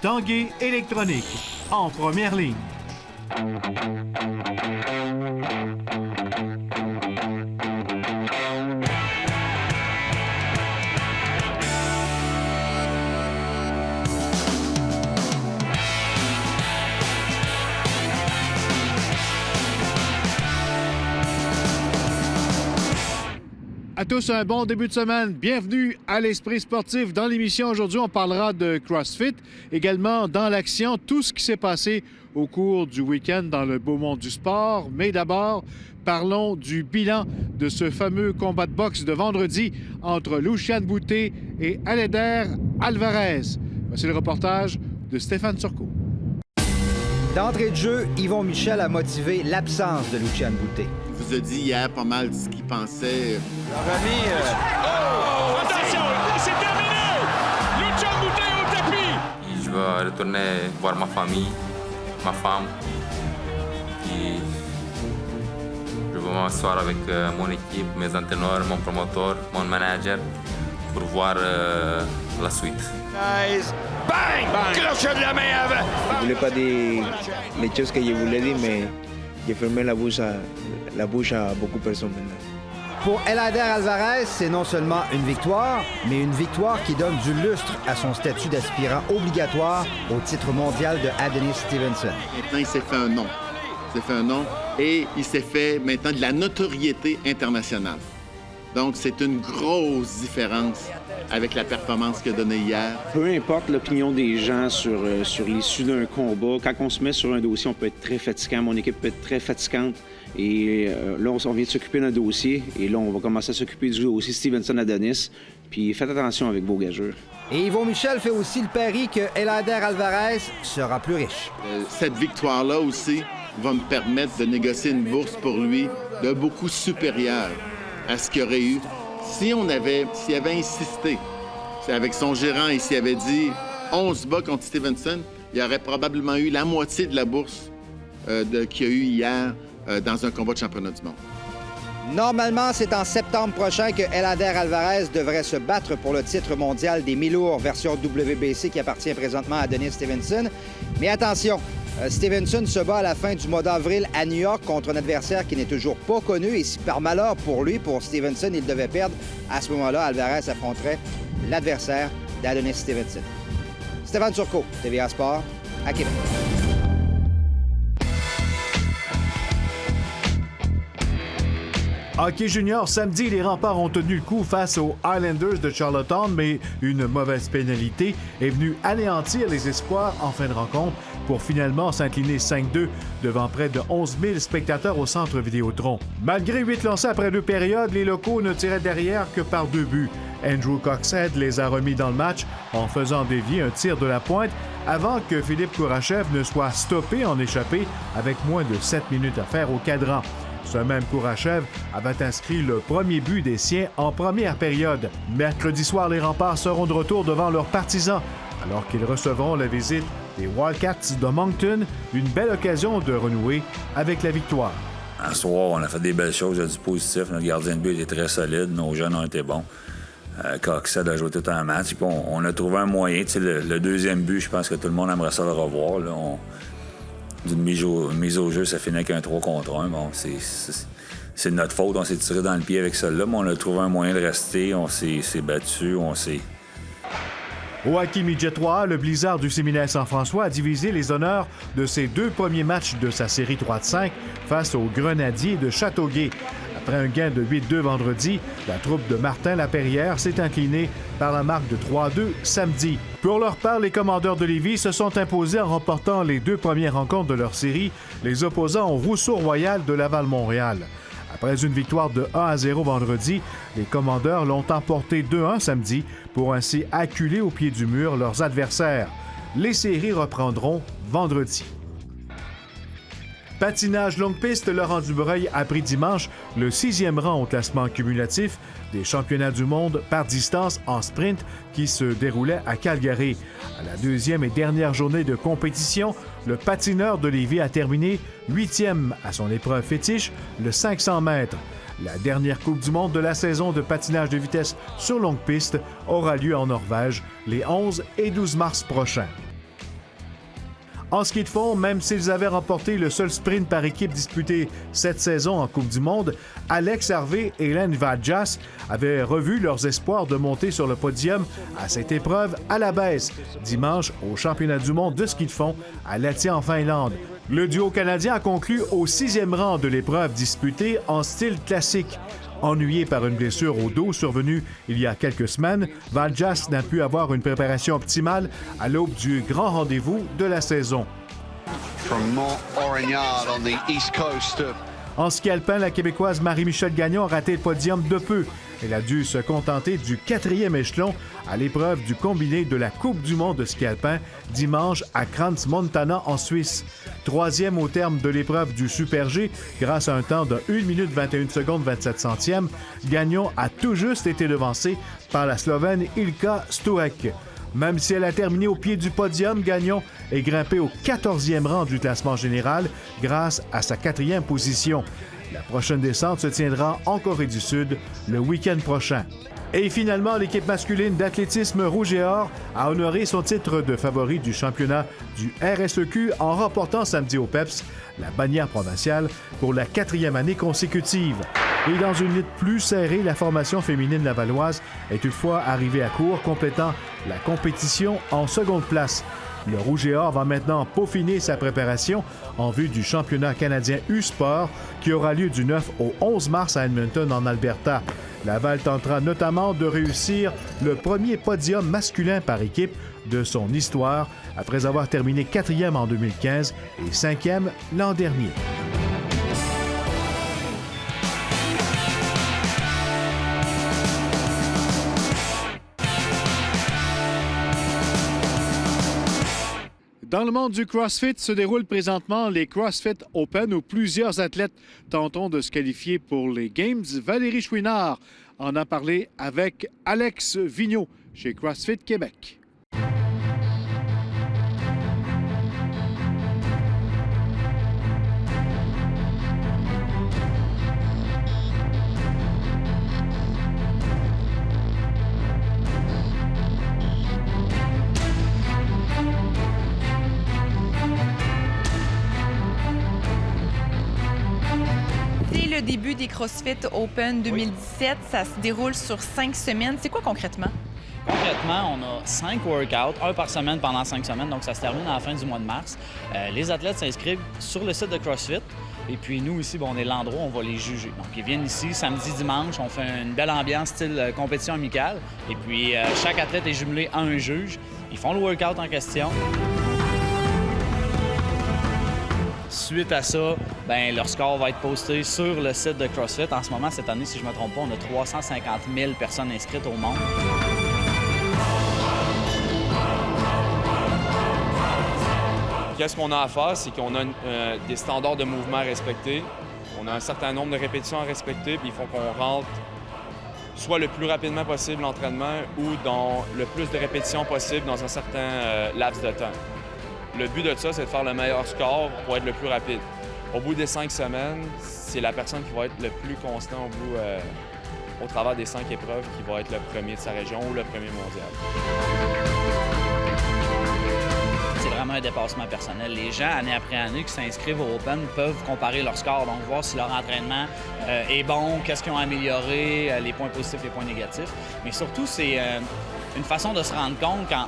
Tanguay électronique, en première ligne. À tous, un bon début de semaine. Bienvenue à l'Esprit sportif. Dans l'émission aujourd'hui, on parlera de CrossFit. Également, dans l'action, tout ce qui s'est passé au cours du week-end dans le beau monde du sport. Mais d'abord, parlons du bilan de ce fameux combat de boxe de vendredi entre Lucian Boutet et Eleider Alvarez. Voici le reportage de Stéphane Turcot. D'entrée de jeu, Yvon Michel a motivé l'absence de Lucian Boutet. Il vous a dit hier pas mal de ce qu'il pensait. Oh! Attention, c'est terminé! Lucian Boutet au tapis! Je vais retourner voir ma famille, ma femme. Et je vais m'asseoir avec mon équipe, mes entraîneurs, mon promoteur, mon manager pour voir la suite. Nice. Bang! Bang! Crochet de la main avant! Je ne voulais pas dire les choses que je voulais dire, mais j'ai fermé la bouche à beaucoup de personnes maintenant. Pour Eleider Alvarez, c'est non seulement une victoire, mais une victoire qui donne du lustre à son statut d'aspirant obligatoire au titre mondial de Adonis Stevenson. Maintenant, il s'est fait un nom. Il s'est fait un nom et il s'est fait maintenant de la notoriété internationale. Donc, c'est une grosse différence avec la performance qu'il a donnée hier. Peu importe l'opinion des gens sur l'issue d'un combat, quand on se met sur un dossier, on peut être très fatigant. Mon équipe peut être très fatigante. Et là, on vient de s'occuper d'un dossier. Et là, on va commencer à s'occuper du dossier Stevenson-Adonis. Puis faites attention avec vos gageurs. Et Yvon Michel fait aussi le pari que Eleider Alvarez sera plus riche. Cette victoire-là aussi va me permettre de négocier une bourse pour lui de beaucoup supérieure à ce qu'il aurait eu s'il avait insisté avec son gérant et s'il avait dit 11 bas contre Stevenson, il aurait probablement eu la moitié de la bourse qu'il y a eu hier dans un combat de championnat du monde. Normalement, c'est en septembre prochain que Eleider Alvarez devrait se battre pour le titre mondial des mi-lourds version WBC qui appartient présentement à Adonis Stevenson. Mais attention, Stevenson se bat à la fin du mois d'avril à New York contre un adversaire qui n'est toujours pas connu. Et si par malheur pour lui, pour Stevenson, il devait perdre, à ce moment-là, Alvarez affronterait l'adversaire d'Adonis Stevenson. Stéphane Turcot, TVA Sport, à Québec. Hockey junior, samedi, les Remparts ont tenu le coup face aux Islanders de Charlottetown, mais une mauvaise pénalité est venue anéantir les espoirs en fin de rencontre pour finalement s'incliner 5-2 devant près de 11 000 spectateurs au centre Vidéotron. Malgré 8 lancés après 2 périodes, les locaux ne tiraient derrière que par 2 buts. Andrew Coxhead les a remis dans le match en faisant dévier un tir de la pointe avant que Philippe Kourachev ne soit stoppé en échappée avec moins de 7 minutes à faire au cadran. Ce même Kourachev avait inscrit le premier but des siens en première période. Mercredi soir, les Remparts seront de retour devant leurs partisans alors qu'ils recevront la visite des Wildcats de Moncton, une belle occasion de renouer avec la victoire. Un soir, on a fait des belles choses, il y a du positif. Notre gardien de but était très solide, nos jeunes ont été bons. Coxhead a joué tout un match. Puis on a trouvé un moyen. Le deuxième but, je pense que tout le monde aimerait ça le revoir. Là. D'une mise au jeu, ça finit avec un 3 contre 1. Bon, c'est de notre faute. On s'est tiré dans le pied avec celle-là, mais on a trouvé un moyen de rester. On s'est battu, Au hockey midget 3, le Blizzard du séminaire Saint-François a divisé les honneurs de ses 2 premiers matchs de sa série 3 de 5 face aux Grenadiers de Châteauguay. Après un gain de 8-2 vendredi, la troupe de Martin Laperrière s'est inclinée par la marque de 3-2 samedi. Pour leur part, les Commandeurs de Lévis se sont imposés en remportant les 2 premières rencontres de leur série, les opposant au Rousseau-Royal de Laval-Montréal. Après une victoire de 1-0 vendredi, les Commandeurs l'ont emporté 2-1 samedi pour ainsi acculer au pied du mur leurs adversaires. Les séries reprendront vendredi. Patinage longue piste, Laurent Dubreuil a pris dimanche le 6e rang au classement cumulatif des championnats du monde par distance en sprint qui se déroulaient à Calgary. À la 2e et dernière journée de compétition, le patineur de Lévis a terminé 8e à son épreuve fétiche, le 500 mètres. La dernière Coupe du monde de la saison de patinage de vitesse sur longue piste aura lieu en Norvège les 11 et 12 mars prochains. En ski de fond, même s'ils avaient remporté le seul sprint par équipe disputé cette saison en Coupe du Monde, Alex Harvey et Len Vadjas avaient revu leurs espoirs de monter sur le podium à cette épreuve à la baisse, dimanche au championnat du monde de ski de fond à Lahti en Finlande. Le duo canadien a conclu au 6e rang de l'épreuve disputée en style classique. Ennuyé par une blessure au dos survenue il y a quelques semaines, Vadjas n'a pu avoir une préparation optimale à l'aube du grand rendez-vous de la saison. En ski alpin, la Québécoise Marie-Michelle Gagnon a raté le podium de peu. Elle a dû se contenter du 4e échelon à l'épreuve du combiné de la Coupe du monde de ski alpin dimanche à Crans-Montana en Suisse. 3e au terme de l'épreuve du Super G, grâce à un temps de 1 minute 21 secondes 27 centièmes, Gagnon a tout juste été devancée par la Slovène Ilka Stuhek. Même si elle a terminé au pied du podium, Gagnon est grimpée au 14e rang du classement général grâce à sa 4e position. La prochaine descente se tiendra en Corée du Sud le week-end prochain. Et finalement, l'équipe masculine d'athlétisme rouge et or a honoré son titre de favori du championnat du RSEQ en remportant samedi au PEPS la bannière provinciale pour la 4e année consécutive. Et dans une lutte plus serrée, la formation féminine lavalloise est toutefois arrivée à court, complétant la compétition en seconde place. Le Rouge et Or va maintenant peaufiner sa préparation en vue du championnat canadien U-Sport qui aura lieu du 9 au 11 mars à Edmonton, en Alberta. Laval tentera notamment de réussir le premier podium masculin par équipe de son histoire après avoir terminé 4e en 2015 et 5e l'an dernier. Dans le monde du CrossFit se déroulent présentement les CrossFit Open où plusieurs athlètes tenteront de se qualifier pour les Games. Valérie Chouinard en a parlé avec Alex Vigneault chez CrossFit Québec. Le début des CrossFit Open 2017, ça se déroule sur 5 semaines. C'est quoi concrètement? Concrètement, on a 5 workouts, un par semaine pendant 5 semaines, donc ça se termine à la fin du mois de mars. Les athlètes s'inscrivent sur le site de CrossFit. Et puis nous, ici, on est l'endroit où on va les juger. Donc ils viennent ici samedi, dimanche, on fait une belle ambiance style compétition amicale. Et puis chaque athlète est jumelé à un juge. Ils font le workout en question. Suite à ça, leur score va être posté sur le site de CrossFit. En ce moment, cette année, si je ne me trompe pas, on a 350 000 personnes inscrites au monde. Qu'est-ce qu'on a à faire, c'est qu'on a des standards de mouvement à respecter. On a un certain nombre de répétitions à respecter, puis il faut qu'on rentre soit le plus rapidement possible l'entraînement ou dans le plus de répétitions possible dans un certain laps de temps. Le but de ça, c'est de faire le meilleur score pour être le plus rapide. Au bout des 5 semaines, c'est la personne qui va être le plus constant au travers des 5 épreuves qui va être le premier de sa région ou le premier mondial. C'est vraiment un dépassement personnel. Les gens, année après année, qui s'inscrivent au Open peuvent comparer leur score, donc voir si leur entraînement est bon, qu'est-ce qu'ils ont amélioré, les points positifs, les points négatifs. Mais surtout, c'est une façon de se rendre compte quand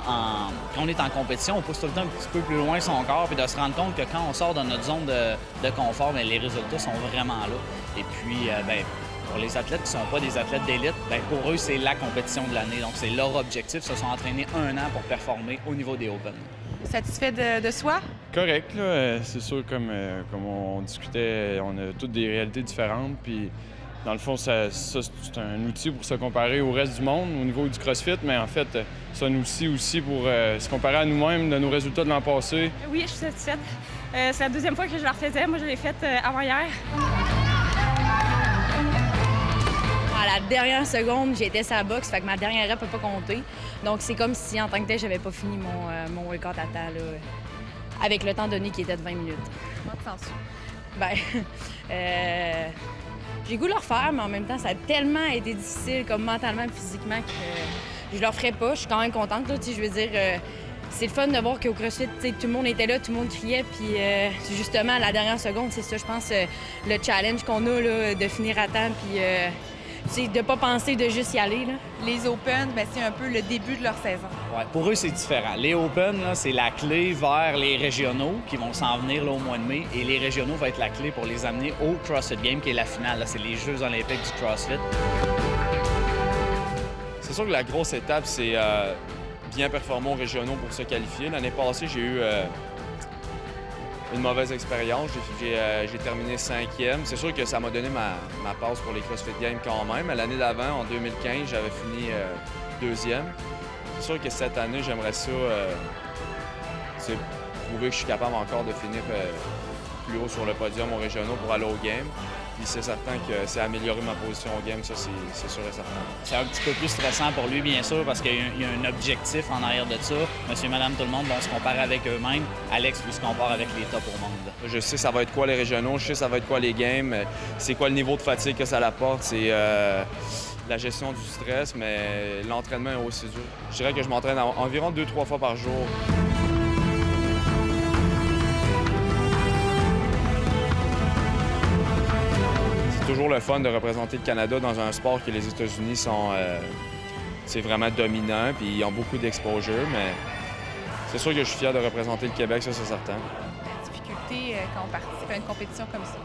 on est en compétition, on pousse tout le temps un petit peu plus loin son corps, puis de se rendre compte que quand on sort de notre zone de confort, les résultats sont vraiment là. Et puis, pour les athlètes qui ne sont pas des athlètes d'élite, pour eux, c'est la compétition de l'année. Donc, c'est leur objectif. Ils se sont entraînés 1 an pour performer au niveau des Open. Satisfait de soi? Correct, là. C'est sûr, comme on discutait, on a toutes des réalités différentes, puis dans le fond, ça c'est un outil pour se comparer au reste du monde au niveau du CrossFit, mais en fait, c'est un outil aussi pour se comparer à nous-mêmes de nos résultats de l'an passé. Oui, je suis satisfaite. C'est la 2e fois que je la refaisais. Moi, je l'ai faite avant-hier. À la dernière seconde, j'étais sur la boxe, fait que ma dernière rep n'a pas compté. Donc, c'est comme si, en tant que tel, j'avais pas fini mon workout à temps, là, avec le temps donné qui était de 20 minutes. Comment te sens-tu? J'ai goût de le refaire, mais en même temps, ça a tellement été difficile, comme mentalement et physiquement, que je le referais pas. Je suis quand même contente, là, je veux dire, c'est le fun de voir qu'au CrossFit, tout le monde était là, tout le monde criait. Puis justement, à la dernière seconde, c'est ça, je pense, le challenge qu'on a là, de finir à temps. Puis de ne pas penser de juste y aller. Là. Les Open, c'est un peu le début de leur saison. Ouais, pour eux, c'est différent. Les Open, là, c'est la clé vers les régionaux qui vont s'en venir là, au mois de mai. Et les régionaux vont être la clé pour les amener au CrossFit Games, qui est la finale. Là. C'est les Jeux olympiques du CrossFit. C'est sûr que la grosse étape, c'est bien performer aux régionaux pour se qualifier. L'année passée, j'ai eu une mauvaise expérience. J'ai terminé 5e. C'est sûr que ça m'a donné ma passe pour les CrossFit Games quand même. L'année d'avant, en 2015, j'avais fini 2e. C'est sûr que cette année, j'aimerais ça prouver que je suis capable encore de finir plus haut sur le podium aux régionaux pour aller aux Games. Puis c'est certain que c'est améliorer ma position au game, ça c'est sûr et certain. C'est un petit peu plus stressant pour lui, bien sûr, parce qu'il y a un objectif en arrière de ça. Monsieur, madame, tout le monde vont se comparer avec eux-mêmes. Alex, lui, se compare avec les tops au monde. Je sais ça va être quoi les régionaux, je sais ça va être quoi les games, c'est quoi le niveau de fatigue que ça apporte, c'est la gestion du stress, mais l'entraînement est aussi dur. Je dirais que je m'entraîne environ 2-3 fois par jour. C'est toujours le fun de représenter le Canada dans un sport que les États-Unis sont c'est vraiment dominant, puis ils ont beaucoup d'exposure, mais c'est sûr que je suis fier de représenter le Québec, ça c'est certain. La difficulté quand on participe à une compétition comme ça?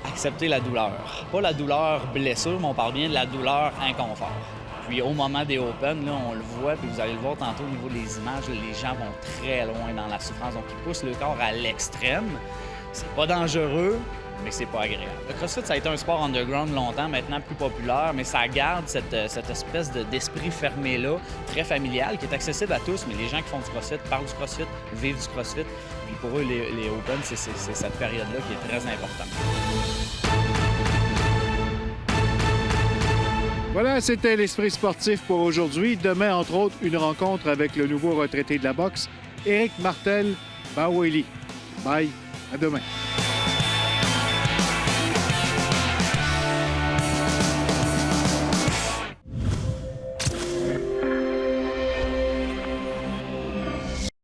Accepter la douleur. Pas la douleur blessure, mais on parle bien de la douleur inconfort. Puis au moment des Open, là, on le voit, puis vous allez le voir tantôt au niveau des images, là, les gens vont très loin dans la souffrance, donc ils poussent le corps à l'extrême. C'est pas dangereux, mais c'est pas agréable. Le CrossFit, ça a été un sport underground longtemps, maintenant plus populaire, mais ça garde cette espèce d'esprit fermé-là, très familial, qui est accessible à tous, mais les gens qui font du CrossFit parlent du CrossFit, vivent du CrossFit. Puis pour eux, les Open, c'est cette période-là qui est très importante. Voilà, c'était l'Esprit sportif pour aujourd'hui. Demain, entre autres, une rencontre avec le nouveau retraité de la boxe, Éric Martel-Baweli. Bye, à demain.